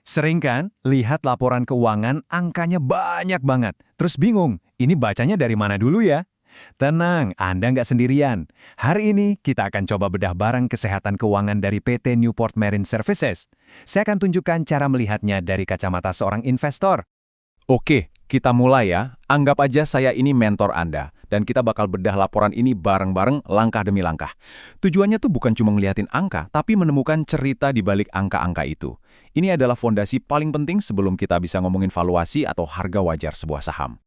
Sering kan, lihat laporan keuangan angkanya banyak banget. Terus bingung, ini bacanya dari mana dulu ya? Tenang, Anda nggak sendirian. Hari ini kita akan coba bedah bareng kesehatan keuangan dari PT Newport Marine Services. Saya akan tunjukkan cara melihatnya dari kacamata seorang investor. Oke, kita mulai ya. Anggap aja saya ini mentor Anda, dan kita bakal bedah laporan ini bareng-bareng langkah demi langkah. Tujuannya tuh bukan cuma ngeliatin angka, tapi menemukan cerita di balik angka-angka itu. Ini adalah fondasi paling penting sebelum kita bisa ngomongin valuasi atau harga wajar sebuah saham.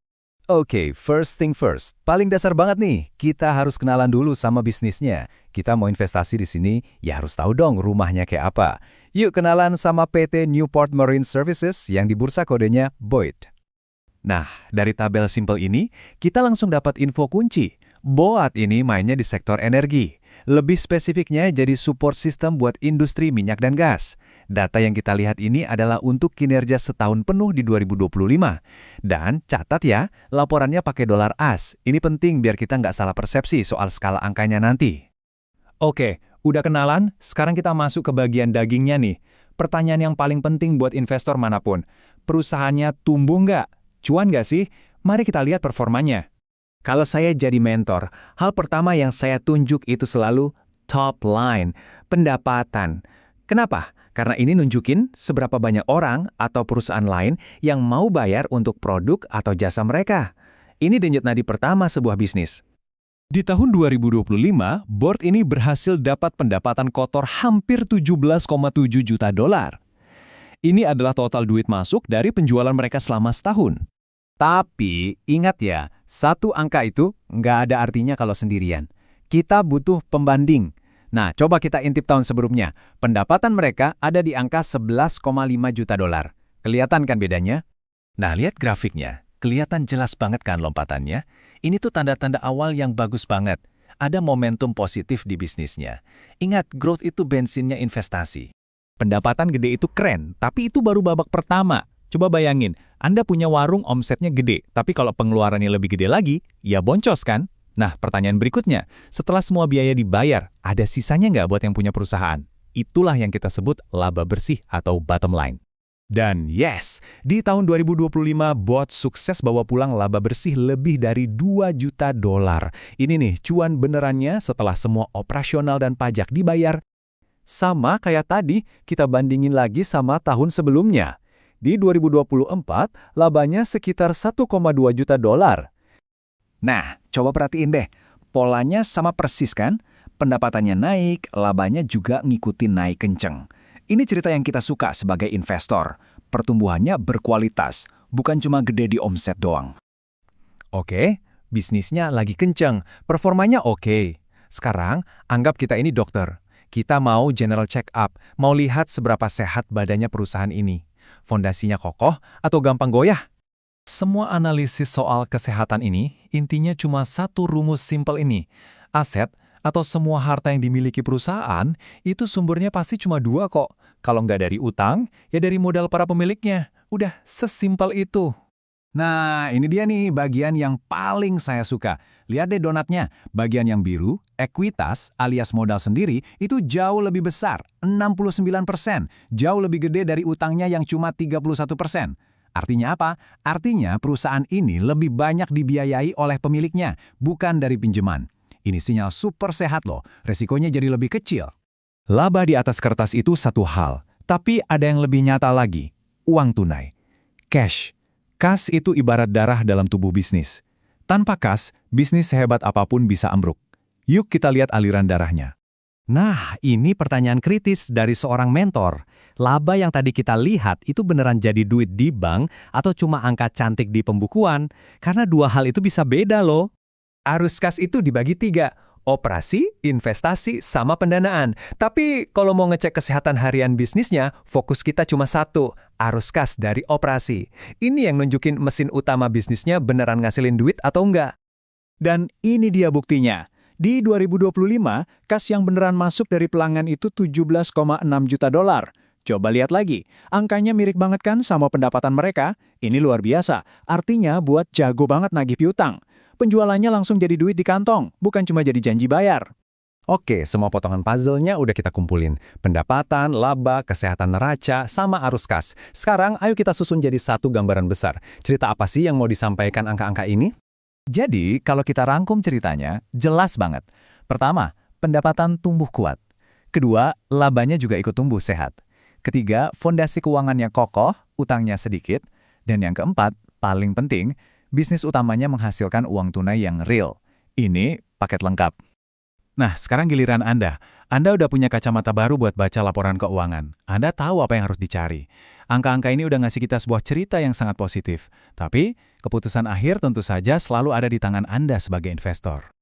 Oke, first thing first. Paling dasar banget nih, kita harus kenalan dulu sama bisnisnya. Kita mau investasi di sini, ya harus tahu dong rumahnya kayak apa. Yuk kenalan sama PT Newport Marine Services yang di bursa kodenya BOID. Nah, dari tabel simpel ini, kita langsung dapat info kunci. BOAT ini mainnya di sektor energi. Lebih spesifiknya jadi support system buat industri minyak dan gas. Data yang kita lihat ini adalah untuk kinerja setahun penuh di 2025. Dan catat ya, laporannya pakai dolar AS. Ini penting biar kita nggak salah persepsi soal skala angkanya nanti. Oke, udah kenalan, sekarang kita masuk ke bagian dagingnya nih. Pertanyaan yang paling penting buat investor manapun. Perusahaannya tumbuh nggak? Cuan nggak sih? Mari kita lihat performanya. Kalau saya jadi mentor, hal pertama yang saya tunjuk itu selalu top line, pendapatan. Kenapa? Karena ini nunjukin seberapa banyak orang atau perusahaan lain yang mau bayar untuk produk atau jasa mereka. Ini denyut nadi pertama sebuah bisnis. Di tahun 2025, board ini berhasil dapat pendapatan kotor hampir 17,7 juta dolar. Ini adalah total duit masuk dari penjualan mereka selama setahun. Tapi, ingat ya, satu angka itu nggak ada artinya kalau sendirian. Kita butuh pembanding. Nah, coba kita intip tahun sebelumnya. Pendapatan mereka ada di angka 11,5 juta dolar. Kelihatan kan bedanya? Nah, lihat grafiknya. Kelihatan jelas banget kan lompatannya? Ini tuh tanda-tanda awal yang bagus banget. Ada momentum positif di bisnisnya. Ingat, growth itu bensinnya investasi. Pendapatan gede itu keren, tapi itu baru babak pertama. Coba bayangin, Anda punya warung omsetnya gede, tapi kalau pengeluarannya lebih gede lagi, ya boncos kan? Nah, pertanyaan berikutnya, setelah semua biaya dibayar, ada sisanya nggak buat yang punya perusahaan? Itulah yang kita sebut laba bersih atau bottom line. Dan yes, di tahun 2025, BOAT sukses bawa pulang laba bersih lebih dari 2 juta dolar. Ini nih, cuan benerannya setelah semua operasional dan pajak dibayar. Sama kayak tadi, kita bandingin lagi sama tahun sebelumnya. Di 2024, labanya sekitar 1,2 juta dolar. Nah, coba perhatiin deh. Polanya sama persis kan? Pendapatannya naik, labanya juga ngikutin naik kenceng. Ini cerita yang kita suka sebagai investor. Pertumbuhannya berkualitas, bukan cuma gede di omset doang. Oke, bisnisnya lagi kenceng, performanya oke. Sekarang, anggap kita ini dokter. Kita mau general check up, mau lihat seberapa sehat badannya perusahaan ini. Fondasinya kokoh atau gampang goyah? Semua analisis soal kesehatan ini intinya cuma satu rumus simpel ini. Aset atau semua harta yang dimiliki perusahaan itu sumbernya pasti cuma dua kok. Kalau nggak dari utang, ya dari modal para pemiliknya. Udah sesimpel itu. Nah, ini dia nih bagian yang paling saya suka. Lihat deh donatnya. Bagian yang biru, ekuitas alias modal sendiri, itu jauh lebih besar, 69%. Jauh lebih gede dari utangnya yang cuma 31%. Artinya apa? Artinya perusahaan ini lebih banyak dibiayai oleh pemiliknya, bukan dari pinjaman. Ini sinyal super sehat loh, resikonya jadi lebih kecil. Laba di atas kertas itu satu hal, tapi ada yang lebih nyata lagi, uang tunai. Cash. Kas itu ibarat darah dalam tubuh bisnis. Tanpa kas, bisnis sehebat apapun bisa ambruk. Yuk kita lihat aliran darahnya. Nah, ini pertanyaan kritis dari seorang mentor. Laba yang tadi kita lihat itu beneran jadi duit di bank atau cuma angka cantik di pembukuan? Karena dua hal itu bisa beda loh. Arus kas itu dibagi 3. Operasi, investasi, sama pendanaan. Tapi kalau mau ngecek kesehatan harian bisnisnya, fokus kita cuma satu, arus kas dari operasi. Ini yang nunjukin mesin utama bisnisnya beneran ngasilin duit atau enggak. Dan ini dia buktinya. Di 2025, kas yang beneran masuk dari pelanggan itu 17,6 juta dolar. Coba lihat lagi, angkanya mirip banget kan sama pendapatan mereka? Ini luar biasa, artinya buat jago banget nagih piutang. Penjualannya langsung jadi duit di kantong, bukan cuma jadi janji bayar. Oke, semua potongan puzzle-nya udah kita kumpulin. Pendapatan, laba, kesehatan neraca, sama arus kas. Sekarang, ayo kita susun jadi satu gambaran besar. Cerita apa sih yang mau disampaikan angka-angka ini? Jadi, kalau kita rangkum ceritanya, jelas banget. Pertama, pendapatan tumbuh kuat. Kedua, labanya juga ikut tumbuh sehat. Ketiga, fondasi keuangannya kokoh, utangnya sedikit. Dan yang keempat, paling penting, bisnis utamanya menghasilkan uang tunai yang real. Ini paket lengkap. Nah, sekarang giliran Anda. Anda udah punya kacamata baru buat baca laporan keuangan. Anda tahu apa yang harus dicari. Angka-angka ini udah ngasih kita sebuah cerita yang sangat positif. Tapi, keputusan akhir tentu saja selalu ada di tangan Anda sebagai investor.